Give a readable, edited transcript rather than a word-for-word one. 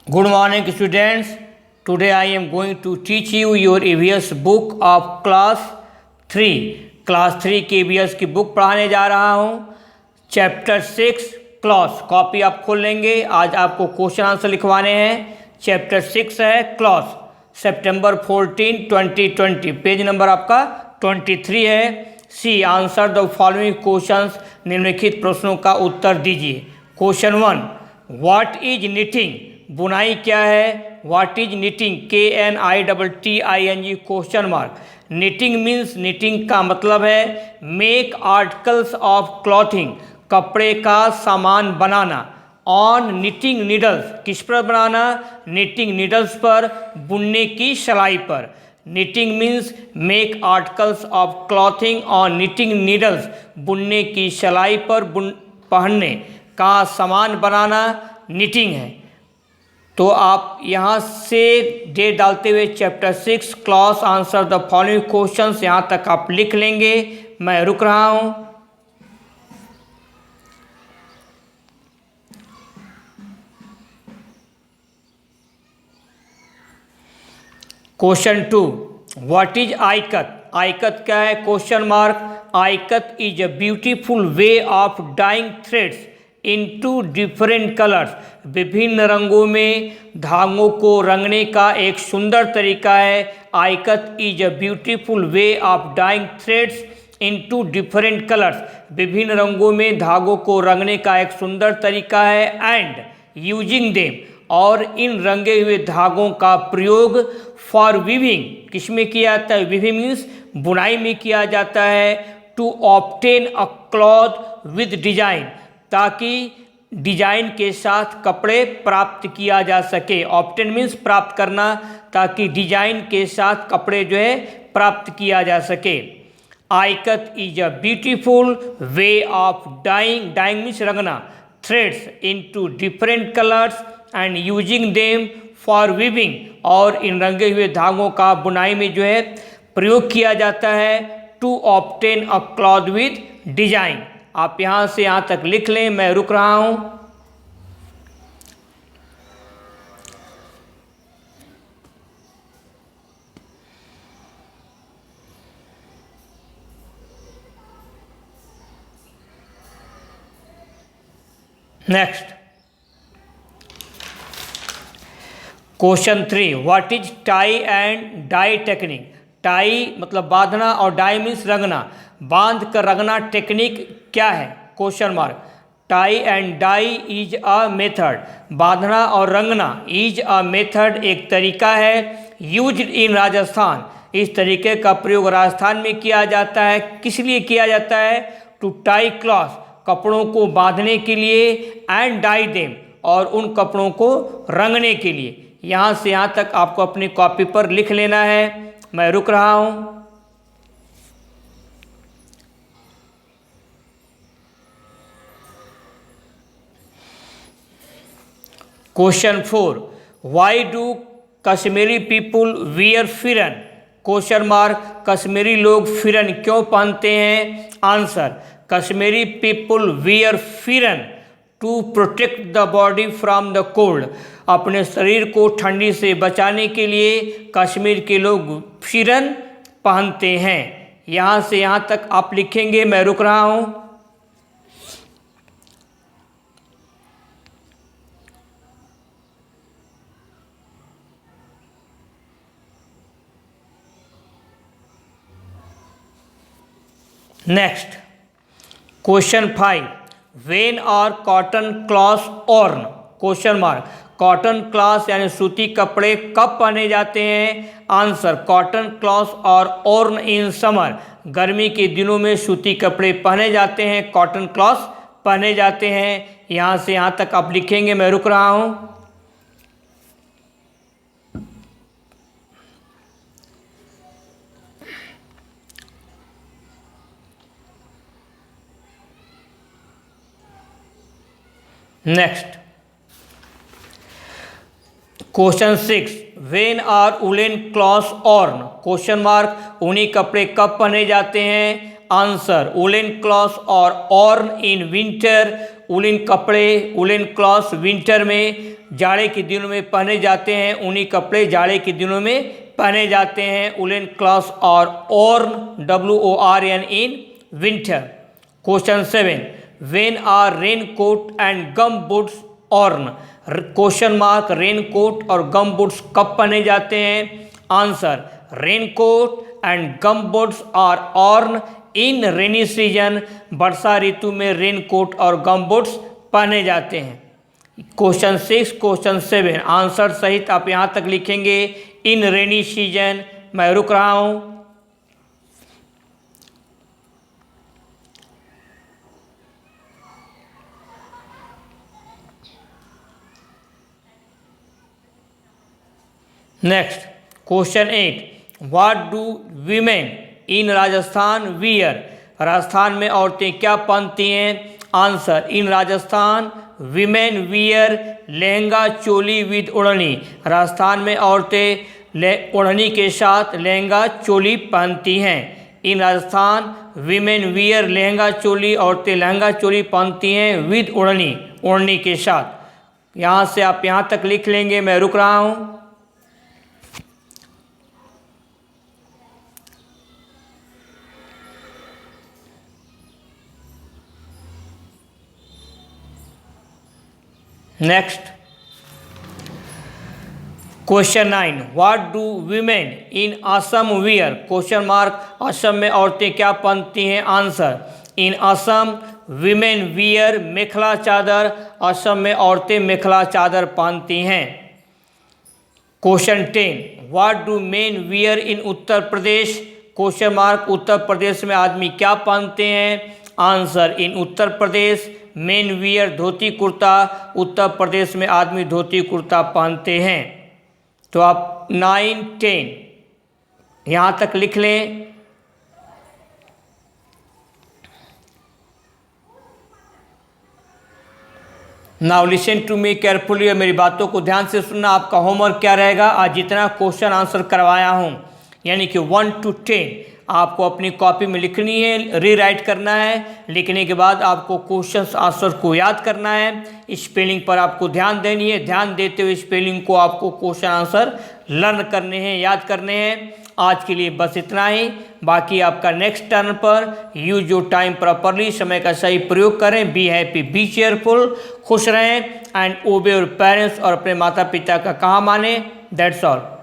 Good morning, students. Today I am going to teach you your EVS book of class 3. Class 3 की EVS की book पढ़ाने जा रहा हूँ। Chapter 6 clause. कॉपी आप खोल लेंगे। आज आपको क्वेश्चन आंसर लिखवाने हैं। चैप्टर 6 है क्लॉज। सितंबर 14, 2020। पेज नंबर आपका 23 है। See answer the following questions. निम्नलिखित प्रश्नों का उत्तर दीजिए। Question 1, what is knitting? बुनाई क्या है? What is knitting? KNITTING question mark. Knitting means, knitting का मतलब है मेक आर्टिकल्स ऑफ क्लॉथिंग, कपड़े का सामान बनाना। ऑन निटिंग नीडल्स, किस पर बनाना? निटिंग नीडल्स पर, बुनने की सिलाई पर। Knitting means make articles of clothing on knitting needles, बुनने की सिलाई पर, पहनने का सामान बनाना निटिंग है। तो आप यहाँ से डेट डालते हुए chapter 6 clause answer the following questions यहाँ तक आप लिख लेंगे। मैं रुक रहा हूँ। Question 2, what is ikat? Ikat क्या है? Question mark. Ikat is a beautiful way of dyeing threads into different colours. विभिन्न रंगों में धागों को रंगने का एक सुंदर तरीका है। Ikat is a beautiful way of dyeing threads into different colours. विभिन्न रंगों में धागों को रंगने का एक सुंदर तरीका है। एंड यूजिंग देम, और इन रंगे हुए धागों का प्रयोग फॉर वीविंग, किस में किया जाता है? वीविंग मीन्स बुनाई में किया जाता है। To obtain a cloth with design, ताकि डिजाइन के साथ कपड़े प्राप्त किया जा सके। ऑब्टेन मीन्स प्राप्त करना, ताकि डिजाइन के साथ कपड़े जो है प्राप्त किया जा सके। Ikat is a beautiful way of dyeing, dyeing means रंगना, threads into different colours and using them for weaving, और इन रंगे हुए धागों का बुनाई में जो है प्रयोग किया जाता है। To obtain a cloth with design. आप यहाँ से यहाँ तक लिख लें। मैं रुक रहा हूँ। Next question 3, what is tie and dye technique? Tie मतलब बांधना और डाई मीन्स रंगना। बांध कर रंगना टेक्निक क्या है? Question mark. Tie and dye is a method. बांधना और रंगना इज अ मेथड एक तरीका है। यूज्ड इन राजस्थान, इस तरीके का प्रयोग राजस्थान में किया जाता है। किस लिए किया जाता है? टू टाई क्लॉथ, कपड़ों को बांधने के लिए। एंड डाई देम, और उन कपड़ों को रंगने के लिए। यहाँ से यहाँ तक आपको अपनी कॉपी पर लिख लेना है। मैं रुक रहा हूँ। Question 4, why do Kashmiri people wear pheran? Question mark. Kashmiri लोग फिरन क्यों पहनते हैं? Answer, Kashmiri people wear pheran to protect the body from the cold. अपने शरीर को ठंडी से बचाने के लिए कश्मीर के लोग फिरन पहनते हैं। यहाँ से यहाँ तक आप लिखेंगे। मैं रुक रहा हूँ। Next question 5, when are cotton cloth worn? Question mark. Cotton cloth यानी सूती कपड़े कब पहने जाते हैं? आंसर, कॉटन क्लॉथ और ऑर्न इन समर। गर्मी के दिनों में सूती कपड़े पहने जाते हैं, कॉटन क्लॉथ पहने जाते हैं। यहाँ से यहाँ तक आप लिखेंगे। मैं रुक रहा हूँ। Next question 6, when are woollen cloth worn? Question mark. ऊनी कपड़े कब पहने जाते हैं? आंसर, वुलन क्लॉथ और ऑर्न इन विंटर। वुलन कपड़े, वुलन क्लॉथ विंटर में जाड़े के दिनों में पहने जाते हैं, ऊनी कपड़े जाड़े के दिनों में पहने जाते हैं। Woollen clothes are worn WORN in winter. Question 7, when are rain coat and gum boots worn? Question mark, rain coat और गम बूट्स कब पहने जाते हैं? Answer, rain coat and gum boots are worn in rainy season. वर्षा ऋतु में rain coat और gum boots पहने जाते हैं। क्वेश्चन 6, क्वेश्चन 7 आंसर सहित आप यहाँ तक लिखेंगे इन रेनी सीजन। मैं रुक रहा हूँ। Next question 8, what do women in Rajasthan wear? Rajasthan में औरतें क्या पहनती हैं? Answer, in Rajasthan women wear lehenga choli with ओढ़नी। राजस्थान में औरतें ओढ़नी के साथ लहंगा चोली पहनती हैं। इन राजस्थान वीमेन वियर लहंगा चोली, औरतें लहंगा चोली पहनती हैं विद ओढ़नी, ओढ़नी के साथ। यहाँ से आप यहाँ तक लिख लेंगे। मैं रुक रहा हूँ। Next question 9, what do women in Assam wear? Question mark, Assam में औरतें क्या पहनती हैं? Answer, in Assam women wear mekhela chador. Assam में औरतें मेखला चादर पहनती हैं। Question 10, what do men wear in Uttar Pradesh? Question mark, Uttar Pradesh में आदमी क्या पहनते हैं? Answer, in Uttar Pradesh men wear dhoti kurta. Uttar Pradesh में आदमी धोती कुर्ता पहनते हैं। तो आप 9, 10 यहाँ तक लिख लें। Now listen to me carefully, और मेरी बातों को ध्यान से सुनना। आपका होमवर्क क्या रहेगा? आज जितना क्वेश्चन आंसर करवाया हूँ, यानी कि 1 to 10 आपको अपनी कॉपी में लिखनी है, रीराइट करना है। लिखने के बाद आपको क्वेश्चन आंसर को याद करना है। स्पेलिंग पर आपको ध्यान देनी है। ध्यान देते हुए स्पेलिंग को आपको क्वेश्चन आंसर लर्न करने हैं, याद करने हैं। आज के लिए बस इतना ही। बाकी आपका नेक्स्ट टर्न पर यूज योर टाइम प्रॉपरली, समय का सही प्रयोग करें। बी हैप्पी, बी चेयरफुल, खुश रहें एंड ओबे योर पेरेंट्स, और अपने माता पिता का कहा माने। That's all.